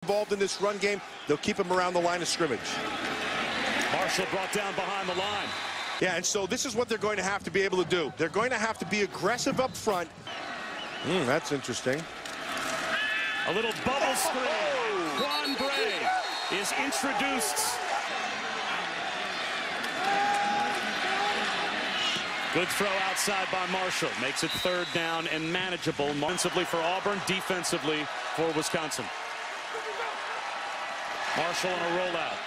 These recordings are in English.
Involved in this run game, they'll keep him around the line of scrimmage. Marshall brought down behind the line. Yeah, and so this is what they're going to have to be able to do. They're going to have to be aggressive up front. That's interesting. A little bubble screen. Quan Bray is introduced. Good throw outside by Marshall. Makes it 3rd down and manageable. Offensively for Auburn, defensively for Wisconsin. Marshall on a rollout.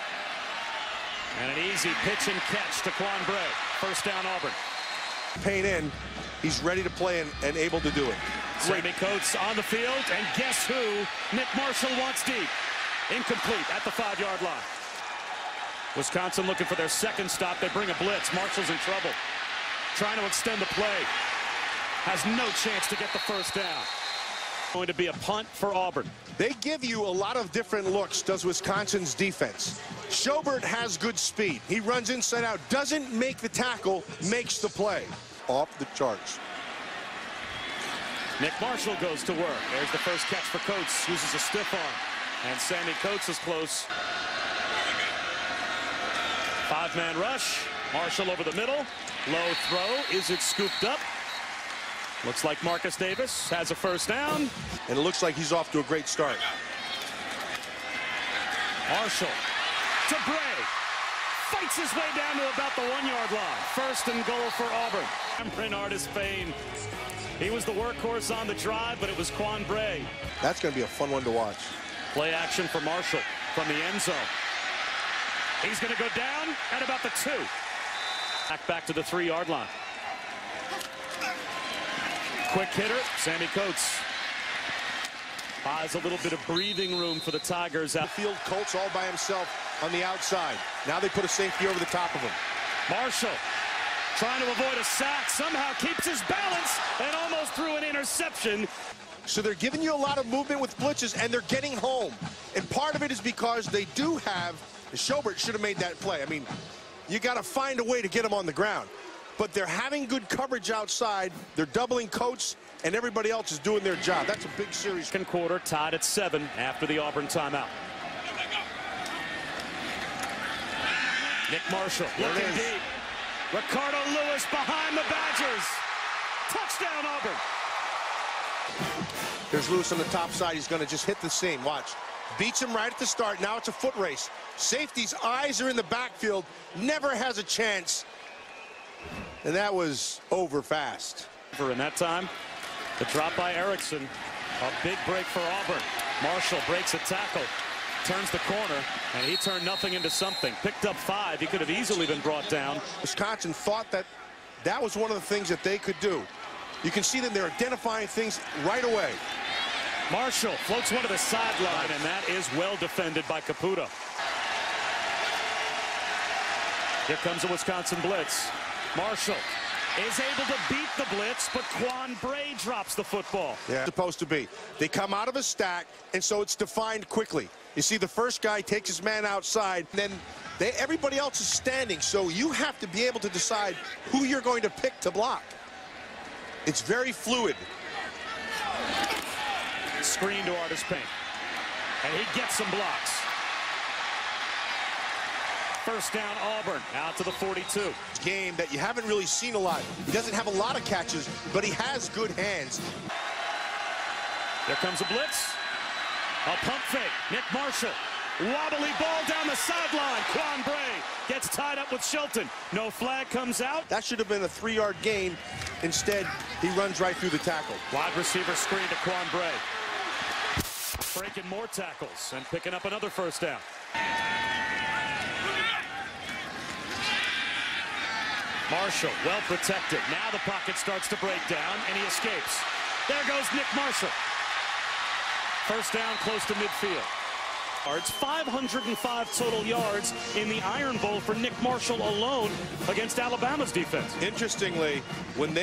And an easy pitch and catch to Quan Bray. 1st down Auburn. Payne in, he's ready to play and able to do it. Sammy Coates on the field, and guess who Nick Marshall wants deep? Incomplete at the 5-yard line. Wisconsin looking for their 2nd stop. They bring a blitz. Marshall's in trouble. Trying to extend the play. Has no chance to get the 1st down. Going to be a punt for Auburn. They give you a lot of different looks, does Wisconsin's defense. Schobert has good speed. He runs inside out, doesn't make the tackle, makes the play. Off the charts. Nick Marshall goes to work. There's the first catch for Coates. Uses a stiff arm. And Sammy Coates is close. 5-man rush. Marshall over the middle. Low throw. Is it scooped up? Looks like Marcus Davis has a 1st down. And it looks like he's off to a great start. Marshall to Bray. Fights his way down to about the 1-yard line. 1st and goal for Auburn. Cameron Artis Payne. He was the workhorse on the drive, but it was Quan Bray. That's going to be a fun one to watch. Play action for Marshall from the end zone. He's going to go down at about the 2. Back to the 3-yard line. Quick hitter, Sammy Coates. Buys a little bit of breathing room for the Tigers. The field, Coates all by himself on the outside. Now they put a safety over the top of him. Marshall trying to avoid a sack, somehow keeps his balance and almost threw an interception. So they're giving you a lot of movement with blitzes, and they're getting home. And part of it is because they do have, Schobert should have made that play. I mean, you got to find a way to get him on the ground. But they're having good coverage outside. They're doubling Coates, and everybody else is doing their job. That's a big series. 2nd quarter tied at 7 after the Auburn timeout. Nick Marshall looking deep. Ricardo Lewis behind the Badgers. Touchdown Auburn. There's Lewis on the top side. He's going to just hit the seam. Watch. Beats him right at the start. Now it's a foot race. Safety's eyes are in the backfield. Never has a chance. And that was over fast. In that time, the drop by Erickson. A big break for Auburn. Marshall breaks a tackle. Turns the corner, and he turned nothing into something. Picked up 5. He could have easily been brought down. Wisconsin thought that that was one of the things that they could do. You can see that they're identifying things right away. Marshall floats one to the sideline, and that is well defended by Caputo. Here comes a Wisconsin blitz. Marshall is able to beat the blitz, but Quan Bray drops the football. Yeah, it's supposed to be. They come out of a stack, and so it's defined quickly. You see the first guy takes his man outside, and then everybody else is standing, so you have to be able to decide who you're going to pick to block. It's very fluid. Screen to Artis Payne, and he gets some blocks. 1st down Auburn, out to the 42. Game that you haven't really seen a lot. He doesn't have a lot of catches, but he has good hands. There comes a blitz. A pump fake. Nick Marshall. Wobbly ball down the sideline. Quan Bray gets tied up with Shelton. No flag comes out. That should have been a 3-yard gain. Instead, he runs right through the tackle. Wide receiver screen to Quan Bray. Breaking more tackles and picking up another 1st down. Marshall, well protected. Now the pocket starts to break down, and he escapes. There goes Nick Marshall. 1st down close to midfield. 505 total yards in the Iron Bowl for Nick Marshall alone against Alabama's defense. Interestingly, when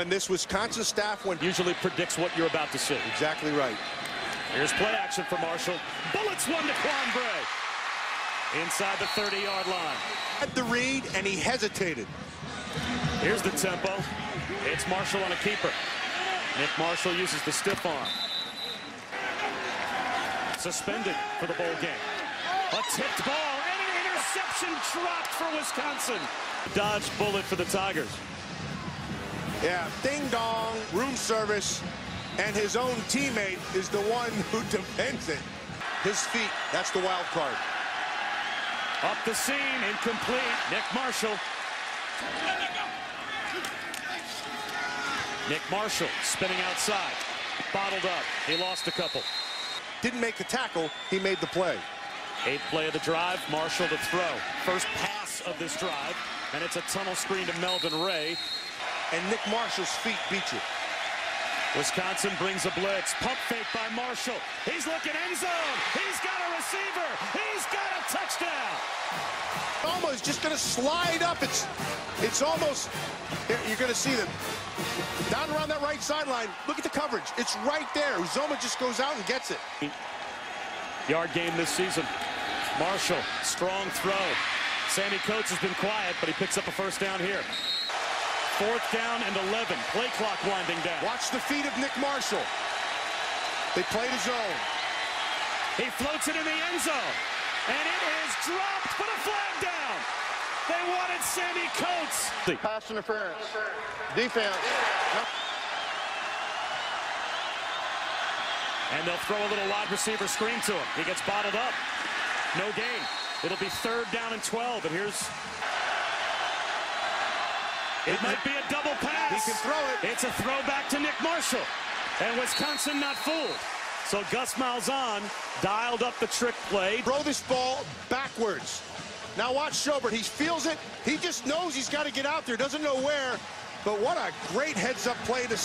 this Wisconsin staff usually predicts what you're about to see. Exactly right. Here's play action for Marshall. Bullets one to Quan Bray. Inside the 30-yard line. Had the read, and he hesitated. Here's the tempo. It's Marshall on a keeper. Nick Marshall uses the stiff arm. suspended for the bowl game. A tipped ball and an interception dropped for Wisconsin. Dodged bullet for the Tigers. Yeah, ding dong, room service, and his own teammate is the one who defends it. His feet, that's the wild card. Up the seam, incomplete. Nick Marshall. Nick Marshall spinning outside. Bottled up. He lost a couple. Didn't make the tackle, he made the play. 8th play of the drive, Marshall to throw. First pass of this drive, and it's a tunnel screen to Melvin Ray. And Nick Marshall's feet beat you. Wisconsin brings a blitz. Pump fake by Marshall. He's looking end zone. He's got a receiver. He's got a touchdown. Almost just going to slide up. It's almost, you're going to see them down around that right sideline. Look at the coverage. It's right there. Uzoma just goes out and gets it. Yard game this season. Marshall, strong throw. Sammy Coates has been quiet, but he picks up a first down here. 4th down and 11. Play clock winding down. Watch the feet of Nick Marshall. They play the zone. He floats it in the end zone. And it is dropped, but a flag down. They wanted Sammy Coates. Pass interference. Defense. No. And they'll throw a little wide receiver screen to him. He gets bottled up. No gain. It'll be 3rd down and 12. And here's... It might be a double pass. He can throw it. It's a throwback to Nick Marshall. And Wisconsin not fooled. So Gus Malzahn dialed up the trick play. Throw this ball backwards. Now watch Schobert. He feels it. He just knows he's got to get out there. Doesn't know where. But what a great heads-up play to